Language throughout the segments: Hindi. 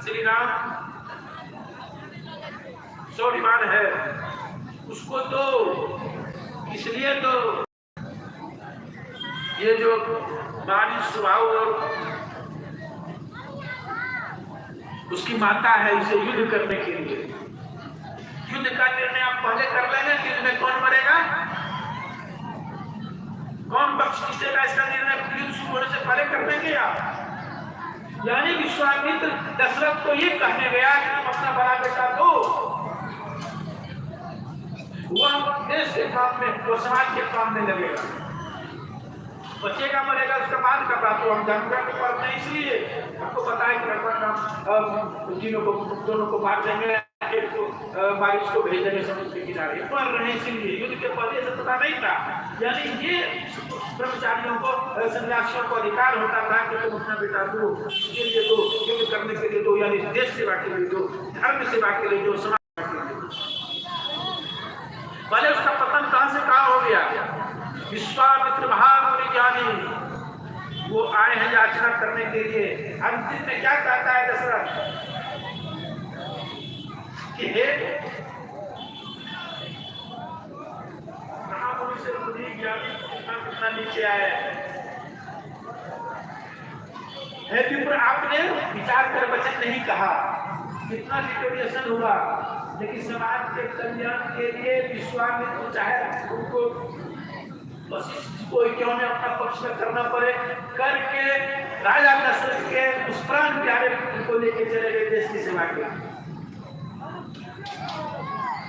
श्री राम स्वाभिमान है, उसको तो इसलिए तो ये जो बारिश स्वभाव और उसकी माता है इसे युद्ध करने के लिए, युद्ध का निर्णय आप पहले कर लेंगे कि युद्ध में कौन मरेगा, कौन पक्ष जीतेगा, इसका निर्णय युद्ध शुरू होने से पहले कर देंगे आप। यानी विश्वामित्र दशरथ को ये कहने गया कि तुम अपना बड़ा बेटा दो, वह देश के काम में, वो समाज के काम में लगेगा, बचेगा मरेगा उसका बाद का बात तो हम जानकार के पास नहीं, इसलिए आपको पता है कि तीनों को दोनों को मार देंगे, एक को बारिश को भेज देंगे समुद्र के किनारे, मर रहे इसलिए युद्ध के पहले से पता नहीं था। यानी ये ब्रह्मचारियों को, सन्यासियों को अधिकार होता था कि तुम अपना बेटा दो, इसके लिए दो, युद्ध करने के लिए दो, यानी देश सेवा के लिए दो, धर्म सेवा के लिए दो, समाज के लिए दो। पहले उसका पतन कहां से कहां हो गया। विश्वामित्र महामुनि ज्ञानी वो आए हैं याचना करने के लिए। अंतिम में क्या कहता है दशरथ कि हे महामुनि से मुनि ज्ञानी कितना नीचे आए, हे विप्र आपने विचार कर वचन नहीं कहा, कितना लिटरेशन हुआ, लेकिन समाज के कल्याण के लिए विश्वामित्र चाहे उनको वशिष्ठ को क्यों ने अपना पक्ष में करना पड़े करके राजा दशरथ के उस प्राण प्यारे को लेके चले गए देश की सेवा के,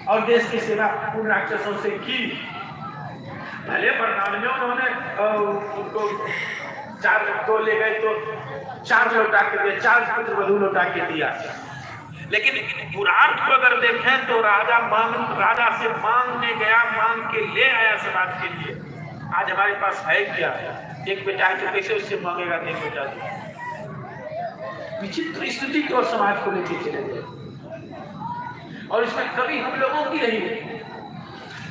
और देश की सेवा उन राक्षसों से की। भले वरदान में उन्होंने उनको 4 तो ले गए तो 4 लौटा के दिया, 4 पुत्र वधू लौटा के दिया, लेकिन पुराण को अगर देखें तो राजा से मांगने गया, मांग के ले आया समाज के लिए। आज हमारे पास है क्या, एक बेटा है तो कैसे उससे मांगेगा, नहीं बेटा। विचित्र स्थिति की ओर समाज को लेके चले गए, और इसमें कभी हम लोगों की रही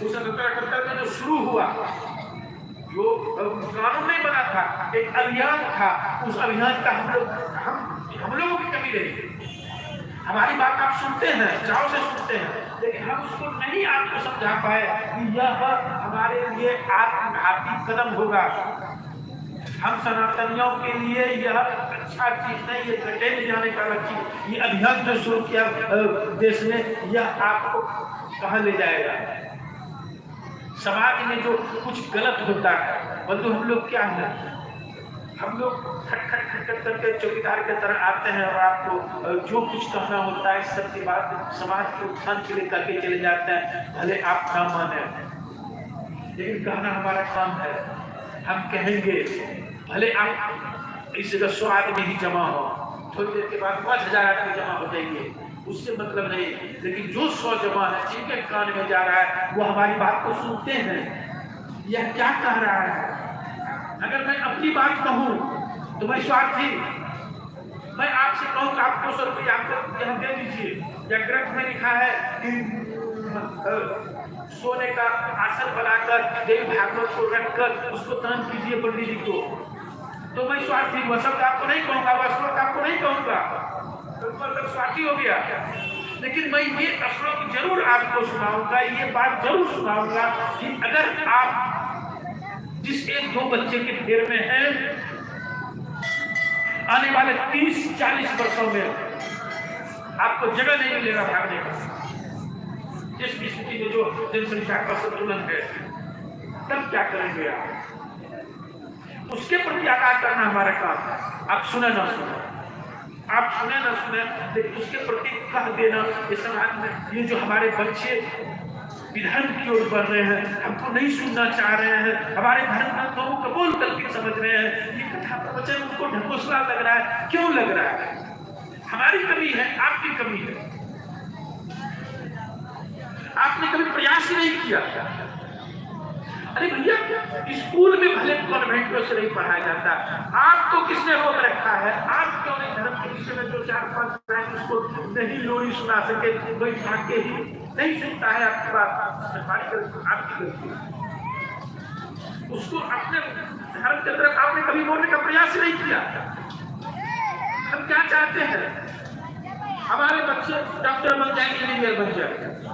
उस कर्तव्य जो शुरू हुआ, जो कानून नहीं बना था, एक अभियान था, उस अभियान का हम लोगों की कमी रही। हमारी बात आप सुनते हैं, चाव से सुनते हैं, लेकिन हम उसको नहीं आपको समझा पाए कि यह हमारे लिए आत्मघाती कदम होगा। हम सनातनियों के लिए यह अच्छा चीज नहीं, ये घटे में जाने का लक्ष्य, ये अभियान जो शुरू किया देश में, यह आपको कहाँ ले जाएगा। समाज में जो कुछ गलत होता है, बंधु हम लोग क्या है, हम लोग खट करके चौकीदार की तरह आते हैं और आपको जो कुछ कहना होता है सबकी बात समाज के उत्थान के लिए करके चले जाते हैं। भले आप ना माने, लेकिन कहना हमारा काम है, हम कहेंगे। भले आप इस 100 आदमी ही जमा हो, थोड़ी देर के बाद 5000 आदमी जमा हो जाएंगे, उससे मतलब नहीं, लेकिन जो 100 जमा है, जिनके कान में जा रहा है, वो हमारी बात को सुनते हैं, यह क्या कह रहा है। अगर मैं अपनी बात कहूं तो मैं स्वार्थी, मैं आपसे कहूं कि आप 200 रुपये आपको यहाँ दे दीजिए, या ग्रंथ में लिखा है कि सोने का आसन बनाकर देवी भागवत को रखकर उसको दान कीजिए पंडित जी को, तो मैं स्वार्थी वह शब्द आपको नहीं कहूंगा, वह श्लोक आपको नहीं कहूंगा, तो मतलब स्वार्थी हो गया। लेकिन मैं ये श्लोक जरूर आपको सुनाऊंगा, ये बात जरूर सुनाऊंगा कि अगर आप जिस 1-2 बच्चे के ढेर में हैं, आने वाले 30-40 वर्षों में आपको जगह नहीं मिलेगा भागने का। जिस स्थिति में जो जनसंख्या का संतुलन है, तब क्या करेंगे आप, उसके प्रति आगाह करना हमारा काम है। आप सुने ना सुने, आप सुने ना सुने, लेकिन उसके प्रति कह देना। ये समाज में ये जो हमारे बच्चे विधर्म की ओर बढ़ रहे हैं, हमको नहीं सुनना चाह रहे हैं, हमारे धर्म ग्रंथों को कबूल करके समझ रहे हैं, ये कथा प्रवचन उनको ढकोसला लग रहा है। क्यों लग रहा है? हमारी कमी है, आपकी कमी है। आपने कभी प्रयास ही नहीं किया। अरे भैया, स्कूल में भले कॉन्वेंटों से नहीं पढ़ाया जाता, आपको किसने रोक रखा है? आप क्यों नहीं धर्म के विषय में जो 4-5 लाइन उसको नहीं लोरी सुना सके, कोई भाग्य ही नहीं सुनता है आपकी बात, हमारी गलती, आपकी गलती। उसको अपने धर्म की तरफ आपने कभी बोलने का प्रयास नहीं किया। हम क्या चाहते हैं? फटाक से डॉक्टर बन जाए, इंजीनियर बन जाए।